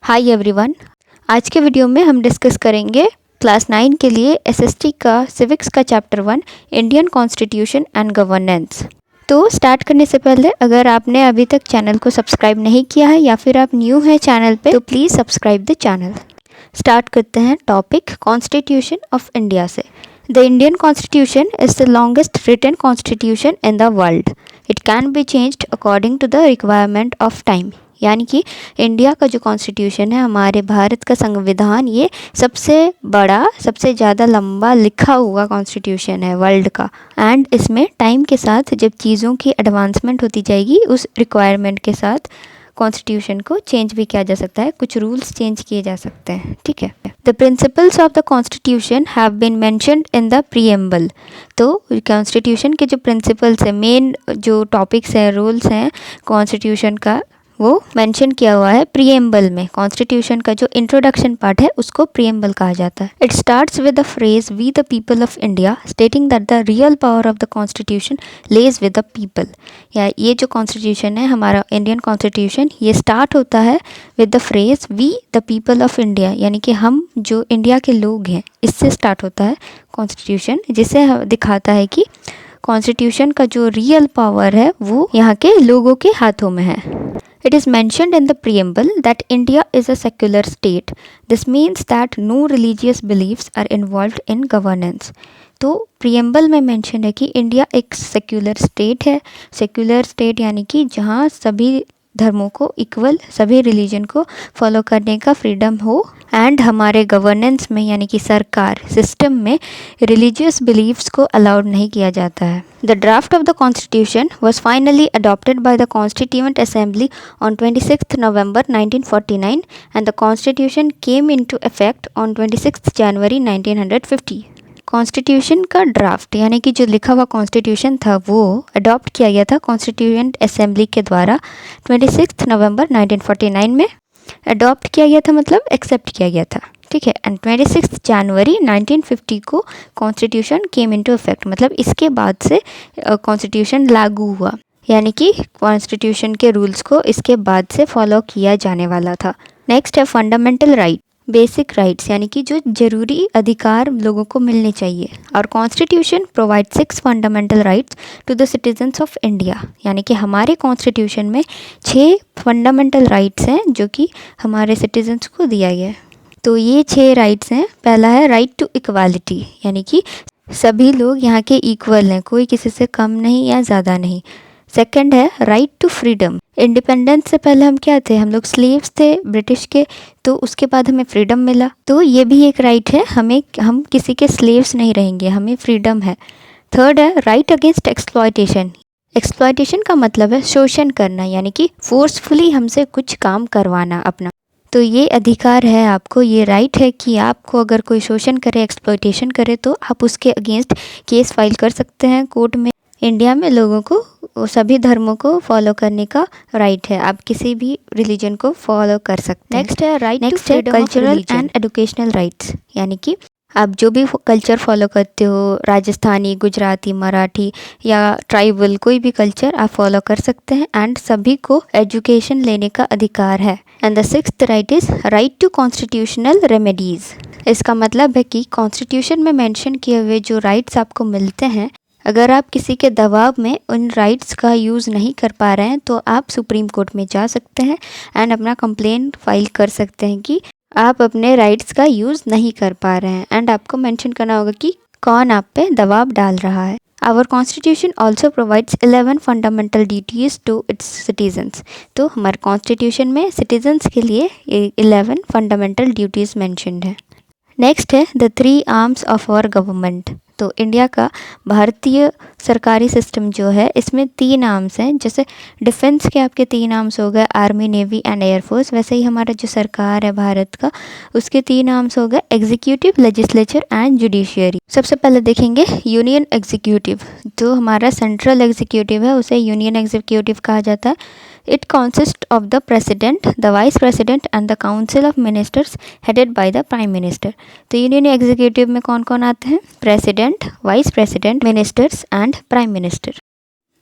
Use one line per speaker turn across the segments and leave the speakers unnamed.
Hi everyone. आज के video में हम डिस्कस करेंगे क्लास 9 के लिए एसएसटी का सिविक्स का chapter 1 Indian constitution and governance. तो स्टार्ट करने से पहले अगर आपने अभी तक चैनल को सब्सक्राइब नहीं किया है या फिर आप न्यू हैं चैनल पे तो please subscribe the channel. Start करते हैं टॉपिक कॉन्स्टिट्यूशन ऑफ इंडिया से। The Indian constitution is the longest written constitution in the world. It can be changed according to the requirement of time. यानी कि India का जो constitution है, हमारे भारत का संविधान, ये सबसे बड़ा, सबसे ज़्यादा लंबा लिखा हुआ कॉन्स्टिट्यूशन है वर्ल्ड का। एंड इसमें टाइम के साथ जब चीज़ों की एडवांसमेंट होती जाएगी उस रिक्वायरमेंट के साथ कॉन्स्टिट्यूशन को चेंज भी किया जा सकता है, कुछ रूल्स चेंज किए जा सकते हैं। ठीक है। The principles of the constitution have been mentioned in the preamble. तो कॉन्स्टिट्यूशन के जो प्रिंसिपल्स हैं, मेन जो टॉपिक्स हैं, रूल्स हैं कॉन्स्टिट्यूशन का, वो मेंशन किया हुआ है प्रीएम्बल में। कॉन्स्टिट्यूशन का जो इंट्रोडक्शन पार्ट है उसको प्रीएम्बल कहा जाता है। It starts with the phrase we the people of India, stating that the real power of the constitution lays with the people. या ये जो कॉन्स्टिट्यूशन है हमारा इंडियन कॉन्स्टिट्यूशन, ये स्टार्ट होता है with the phrase we the people of India, यानी कि हम जो इंडिया के लोग हैं, इससे स्टार्ट होता है कॉन्स्टिट्यूशन, जिसे दिखाता है कि कॉन्स्टिट्यूशन का जो रियल पावर है वो यहाँ के लोगों के हाथों में है। It is mentioned in the preamble that India is a secular state. This means that no religious beliefs are involved in governance. तो प्रियम्बल में मेंशन है कि इंडिया एक सेक्युलर स्टेट है। सेक्युलर स्टेट यानी कि जहाँ सभी धर्मों को इक्वल, सभी रिलीजन को फॉलो करने का फ्रीडम हो। एंड हमारे गवर्नेंस में यानी कि सरकार सिस्टम में रिलीजियस बिलीफ्स को अलाउड नहीं किया जाता है। The draft of the constitution was finally adopted by the constituent assembly on 26 November 1949 and the constitution came into effect on 26 January 1950। Constitution का ड्राफ्ट यानी कि जो लिखा हुआ कॉन्स्टिट्यूशन था वो अडॉप्ट किया गया था कॉन्स्टिट्यूएंट असेंबली के द्वारा 26 नवंबर 1949 में। अडॉप्ट किया गया था मतलब एक्सेप्ट किया गया था। ठीक है। एंड 26 जनवरी 1950 को कॉन्स्टिट्यूशन केम इनटू इफेक्ट, मतलब इसके बाद से कॉन्स्टिट्यूशन लागू हुआ, यानी कि कॉन्स्टिट्यूशन के रूल्स को इसके बाद से फॉलो किया जाने वाला था। नेक्स्ट है फंडामेंटल राइट, बेसिक राइट्स, यानी कि जो जरूरी अधिकार लोगों को मिलने चाहिए। और constitution provide 6 fundamental rights to the citizens of India, यानी कि हमारे कॉन्स्टिट्यूशन में 6 फंडामेंटल राइट्स हैं जो कि हमारे सिटीजन्स को दिया गया है। तो ये 6 राइट्स हैं। पहला है राइट टू इक्वालिटी, यानी कि सभी लोग यहाँ के इक्वल हैं, कोई किसी से कम नहीं या ज़्यादा नहीं। सेकंड है राइट टू फ्रीडम। इंडिपेंडेंस से पहले हम क्या थे, हम लोग स्लेव्स थे ब्रिटिश के, तो उसके बाद हमें फ्रीडम मिला, तो ये भी एक राइट है, हम किसी के स्लेव्स नहीं रहेंगे, हमें फ्रीडम है। थर्ड है राइट अगेंस्ट एक्सप्लॉयटेशन। एक्सप्लॉयटेशन का मतलब है शोषण करना, यानी कि फोर्सफुली हमसे कुछ काम करवाना अपना। तो ये अधिकार है आपको, ये राइट है कि आपको अगर कोई शोषण करे, एक्सप्लॉयटेशन करे, तो आप उसके अगेंस्ट केस फाइल कर सकते हैं कोर्ट में। इंडिया में लोगों को सभी धर्मों को फॉलो करने का राइट है, आप किसी भी रिलीजन को फॉलो कर सकते हैं। नेक्स्ट है right to freedom cultural and educational rights, यानी कि आप जो भी कल्चर फॉलो करते हो, राजस्थानी, गुजराती, मराठी या ट्राइबल, कोई भी कल्चर आप फॉलो कर सकते हैं। एंड सभी को एजुकेशन लेने का अधिकार है। And the 6th right is right to constitutional remedies. इसका मतलब है कि कॉन्स्टिट्यूशन में मेंशन किए हुए जो राइट्स आपको मिलते हैं, अगर आप किसी के दबाव में उन राइट्स का यूज़ नहीं कर पा रहे हैं तो आप सुप्रीम कोर्ट में जा सकते हैं एंड अपना कंप्लेंट फाइल कर सकते हैं कि आप अपने राइट्स का यूज़ नहीं कर पा रहे हैं। एंड आपको मेंशन करना होगा कि कौन आप पे दबाव डाल रहा है। Our constitution also provides 11 fundamental duties to its citizens. तो हमारे कॉन्स्टिट्यूशन में सिटीजन्स के लिए 11 फंडामेंटल ड्यूटीज़ मैंशनड है। नेक्स्ट है the 3 arms of our government. तो इंडिया का भारतीय सरकारी सिस्टम जो है, इसमें 3 आर्म्स हैं। जैसे डिफेंस के आपके 3 आर्म्स हो गए, आर्मी, नेवी एंड एयरफोर्स, वैसे ही हमारा जो सरकार है भारत का, उसके 3 आर्म्स हो गए, एग्जीक्यूटिव, लेजिस्लेचर एंड जुडिशियरी। सबसे पहले देखेंगे यूनियन एग्जीक्यूटिव। जो हमारा सेंट्रल एग्जीक्यूटिव है उसे यूनियन एग्जीक्यूटिव कहा जाता है। It consists of the President, the Vice President and the Council of Ministers headed by the Prime Minister. तो यूनियन एग्जीक्यूटिव में कौन कौन आते हैं? President, vice president, ministers and prime minister.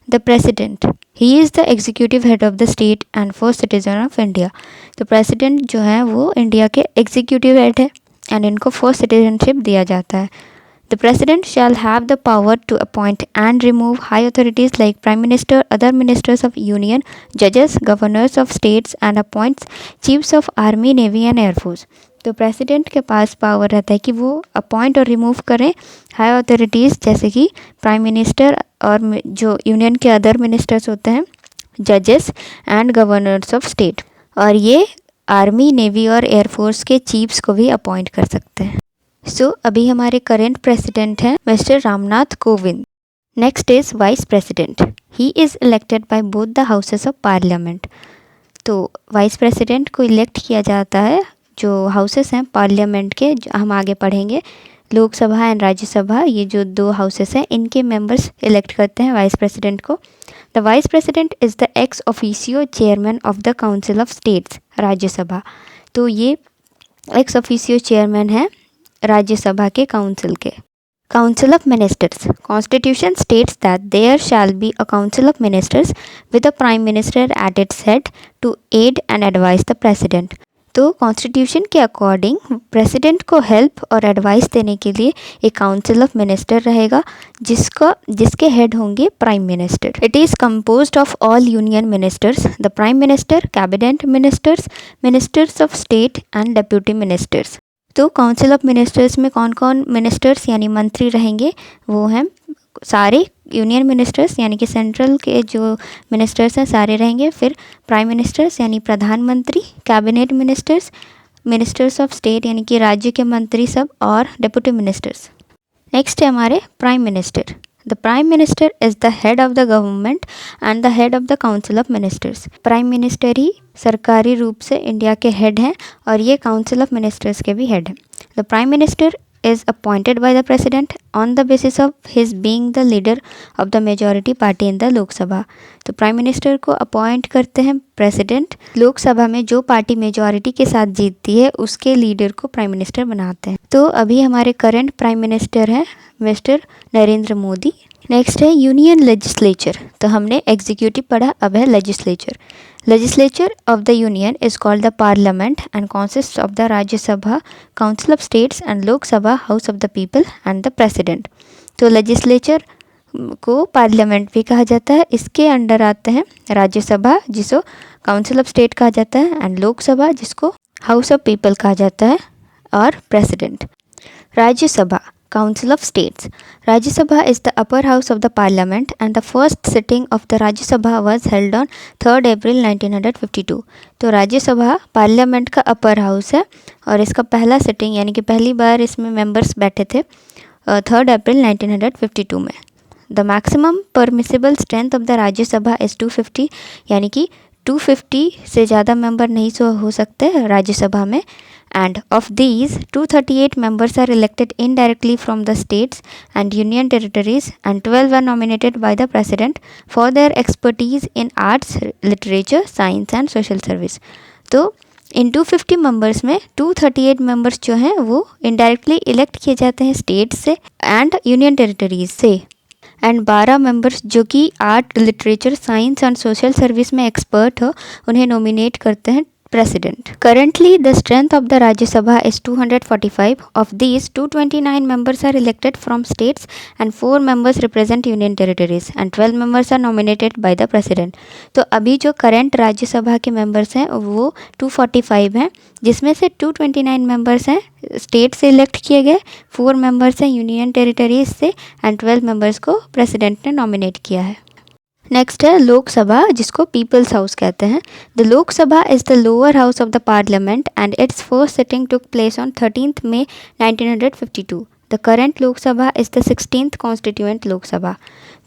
The president, he is the executive head of the state and first citizen of India. तो president जो है वो इंडिया के एग्जीक्यूटिव हेड है एंड इनको फर्स्ट सिटीजनशिप दिया जाता है। The president shall have the power to appoint and remove high authorities like prime minister, other ministers of union, judges, governors of states and appoints chiefs of army, navy and air force। तो president के पास power रहता है कि वो appoint और remove करें high authorities जैसे कि प्राइम मिनिस्टर और जो यूनियन के अदर मिनिस्टर्स होते हैं, जजेस एंड गवर्नर्स ऑफ स्टेट, और ये आर्मी, नेवी और एयरफोर्स के चीफ्स को भी अपॉइंट कर सकते हैं। अभी हमारे करंट प्रेसिडेंट हैं mister Ramnath Kovind. Next is vice president, he is elected by both the houses of parliament. तो वाइस प्रेसिडेंट को इलेक्ट किया जाता है जो हाउसेस हैं पार्लियामेंट के, हम आगे पढ़ेंगे, लोकसभा एंड राज्यसभा, ये जो दो हाउसेस हैं इनके मेंबर्स इलेक्ट करते हैं वाइस प्रेसिडेंट को। The vice president is the ex officio chairman of the council of states, Rajya Sabha. तो ये एक्स ऑफिशियो चेयरमैन है राज्यसभा के काउंसिल के। Council of ministers, constitution states that there shall be a council of ministers with a prime minister at its head to aid and advise the president. तो constitution के according president को help और advise देने के लिए एक council of minister रहेगा जिसके हेड होंगे prime minister. It is composed of all union ministers, the prime minister, cabinet ministers, ministers of state and deputy ministers. तो काउंसिल ऑफ मिनिस्टर्स में कौन कौन मिनिस्टर्स यानी मंत्री रहेंगे, वो हैं सारे यूनियन मिनिस्टर्स यानी कि सेंट्रल के जो मिनिस्टर्स हैं सारे रहेंगे, फिर प्राइम मिनिस्टर्स यानी प्रधानमंत्री, cabinet ministers, ministers of state यानी कि राज्य के मंत्री सब, और डेप्यूटी मिनिस्टर्स। नेक्स्ट है हमारे prime minister. The prime minister is the head of the government and the head of the council of ministers. Prime minister ही सरकारी रूप से इंडिया के हेड हैं और ये काउंसिल ऑफ मिनिस्टर्स के भी हेड हैं। The prime minister is appointed by the president on the basis of his being the leader of the majority party in the Lok Sabha. तो प्राइम मिनिस्टर को अपॉइंट करते हैं प्रेसिडेंट, लोकसभा में जो पार्टी मेजॉरिटी के साथ जीतती है उसके लीडर को प्राइम मिनिस्टर बनाते हैं। तो अभी हमारे करंट प्राइम मिनिस्टर हैं मिस्टर नरेंद्र मोदी। नेक्स्ट है यूनियन लेजिस्लेचर। तो हमने एग्जीक्यूटिव पढ़ा, अब है legislature. Legislature of the Union is called the Parliament and consists of the Rajya Sabha, Council of States and Lok Sabha, House of the People and the President। तो legislature को parliament भी कहा जाता है, इसके अंडर आते हैं राज्यसभा जिसको काउंसिल ऑफ स्टेट कहा जाता है एंड लोकसभा जिसको हाउस ऑफ पीपल कहा जाता है, और president. Rajya Sabha, Council of States. Rajya Sabha is the upper house of the parliament and the first sitting of the Rajya Sabha was held on 3rd April 1952। तो राज्य सभा पार्लियामेंट का upper house है और इसका पहला सिटिंग यानी कि पहली बार इसमें मेंबर्स बैठे थे 3rd अप्रैल 1952 में। The maximum permissible strength of the राज्य सभा इज़ 250, यानी कि 250 से ज़्यादा मेंबर नहीं हो सकते राज्यसभा में। And of these, 238 members are elected indirectly from the states and union territories and 12 are nominated by the president for their expertise in arts, literature, science and social service। तो इन 250 members में 238 members जो हैं वो indirectly elect किए जाते हैं state से and union territories से, एंड 12 मेंबर्स जो कि art, literature, science and social service में एक्सपर्ट हो उन्हें नॉमिनेट करते हैं President। Currently, the strength of the Rajya Sabha is 245. Of these, 229 members are elected from states and 4 members represent union territories and 12 members are nominated by the President। तो अभी जो current Rajya Sabha के members हैं वो 245 हैं, जिसमें से 229 मेंबर्स हैं स्टेट से इलेक्ट किए गए, 4 मेंबर्स हैं यूनियन टेरिटरीज से एंड 12 मेंबर्स को प्रेसिडेंट ने नॉमिनेट किया है। नेक्स्ट है लोकसभा जिसको पीपल्स हाउस कहते हैं। The Lok Sabha is the lower house of the parliament and its first sitting took place on 13 May 1952। The current Lok Sabha is the 16th constituent Lok Sabha.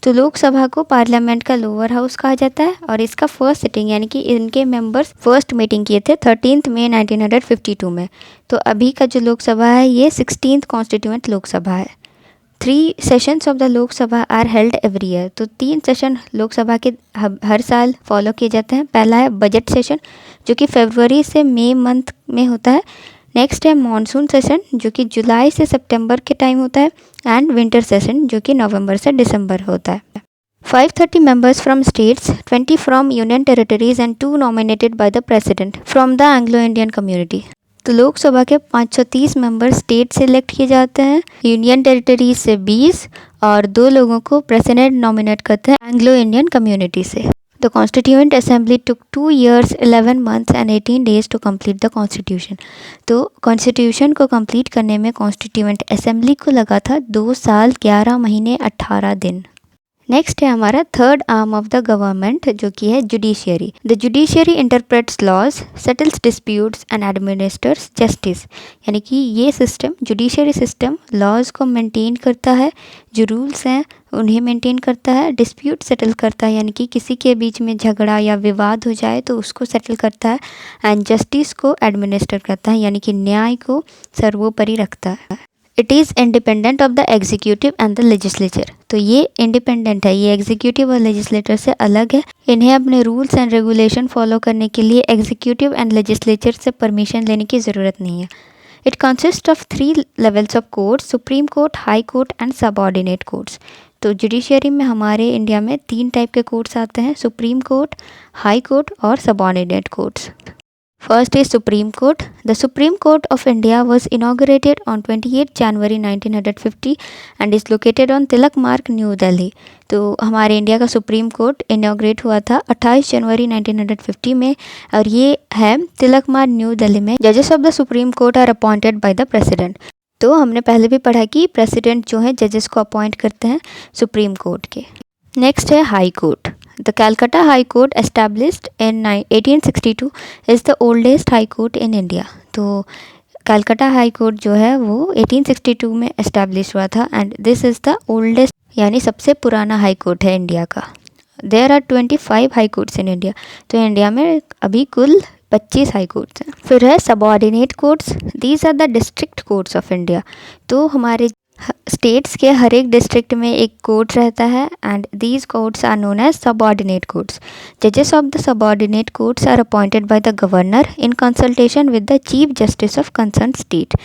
तो लोकसभा को पार्लियामेंट का लोअर हाउस कहा जाता है और इसका फर्स्ट सिटिंग यानी कि इनके मेंबर्स फर्स्ट मीटिंग किए थे 13 मई 1952 में। तो अभी का जो लोकसभा है ये 16th कॉन्स्टिट्यूएंट लोकसभा है। 3 sessions of the Lok Sabha are held every year. तो 3 सेशन लोकसभा के हर साल फॉलो किए जाते हैं। पहला है बजट सेशन जो कि फरवरी से मई मंथ में होता है। नेक्स्ट है मॉनसून सेशन जो कि जुलाई से सितंबर के टाइम होता है एंड विंटर सेशन जो कि नवंबर से दिसंबर होता है। 530 members from states, 20 from union territories and 2 nominated by the president from the Anglo-Indian community. तो लोकसभा के 530 मेंबर स्टेट से इलेक्ट किए जाते हैं, यूनियन टेरिटरीज से 20 और 2 लोगों को प्रेसिडेंट नॉमिनेट करते हैं एंग्लो इंडियन कम्युनिटी से. The constituent assembly took 2 years 11 months and 18 days to complete the constitution. तो कॉन्स्टिट्यूशन को कंप्लीट करने में कॉन्स्टिट्यूएंट असेंबली को लगा था 2 साल 11 महीने 18 दिन. नेक्स्ट है हमारा third arm of the government जो कि है judiciary. The judiciary interprets laws, settles disputes and administers justice. यानी कि ये सिस्टम, जुडिशियरी सिस्टम, लॉज को मेंटेन करता है, जो रूल्स हैं उन्हें मेंटेन करता है, डिस्प्यूट सेटल करता है यानी कि किसी के बीच में झगड़ा या विवाद हो जाए तो उसको सेटल करता है, एंड जस्टिस को एडमिनिस्टर करता है यानी कि न्याय को सर्वोपरि रखता है. It is independent of the executive and the legislature. तो ये इंडिपेंडेंट है, ये एग्जीक्यूटिव और लेजिस्लेटर से अलग है. इन्हें अपने रूल्स एंड रेगुलेशन फॉलो करने के लिए एग्जीक्यूटिव एंड लेजिस्लेचर से परमिशन लेने की ज़रूरत नहीं है. It consist of 3 levels of courts, supreme court, high court and subordinate courts. तो जुडिशियरी में हमारे इंडिया में 3 टाइप के कोर्ट्स आते हैं, सुप्रीम कोर्ट, हाई कोर्ट और subordinate courts. First is Supreme Court. The Supreme Court of India was inaugurated on 28 January 1950 and is located on Tilak Marg, New Delhi. तो हमारे India का supreme court inaugurate हुआ था 28 जनवरी 1950 में और ये है तिलक मार्ग, न्यू दिल्ली में. जजेस of the supreme court are appointed by the president. तो हमने पहले भी पढ़ा कि प्रेसिडेंट जो है जजेस को अपॉइंट करते हैं सुप्रीम कोर्ट के. नेक्स्ट है high court. The Calcutta High Court, established in 1862, is the oldest high court in India. तो कलकत्ता हाई कोर्ट जो है वो 1862 में एस्टैब्लिश हुआ था and this is the oldest यानी सबसे पुराना हाई कोर्ट है इंडिया का. There are 25 high courts in India. तो इंडिया में अभी कुल 25 हाई कोर्ट्स हैं. फिर है subordinate courts. These are the district courts of India. तो हमारे स्टेट्स के हर एक डिस्ट्रिक्ट में एक कोर्ट रहता है and these courts are known as subordinate courts. जजेस of the subordinate courts are appointed by the governor in consultation with the chief justice of concern state.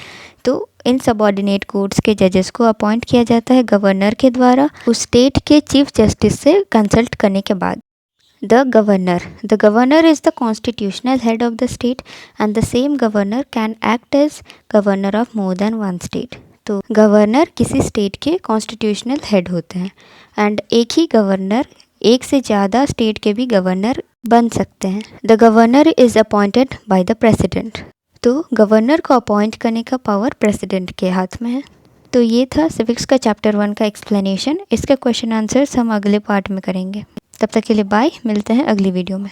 तो इन सबऑर्डिनेट कोर्ट्स के जजेस को अपॉइंट किया जाता है गवर्नर के द्वारा उस स्टेट के चीफ जस्टिस से कंसल्ट करने के बाद. The governor is the constitutional head of the state and the same governor can act as governor of more than one state. तो गवर्नर किसी स्टेट के कॉन्स्टिट्यूशनल हेड होते हैं एंड एक ही गवर्नर एक से ज़्यादा स्टेट के भी गवर्नर बन सकते हैं. The governor is appointed by the president. तो गवर्नर को अपॉइंट करने का पावर प्रेसिडेंट के हाथ में है. तो ये था सिविक्स का चैप्टर 1 का एक्सप्लेनेशन. इसका क्वेश्चन आंसर्स हम अगले पार्ट में करेंगे. तब तक के लिए बाय, मिलते हैं अगली वीडियो में.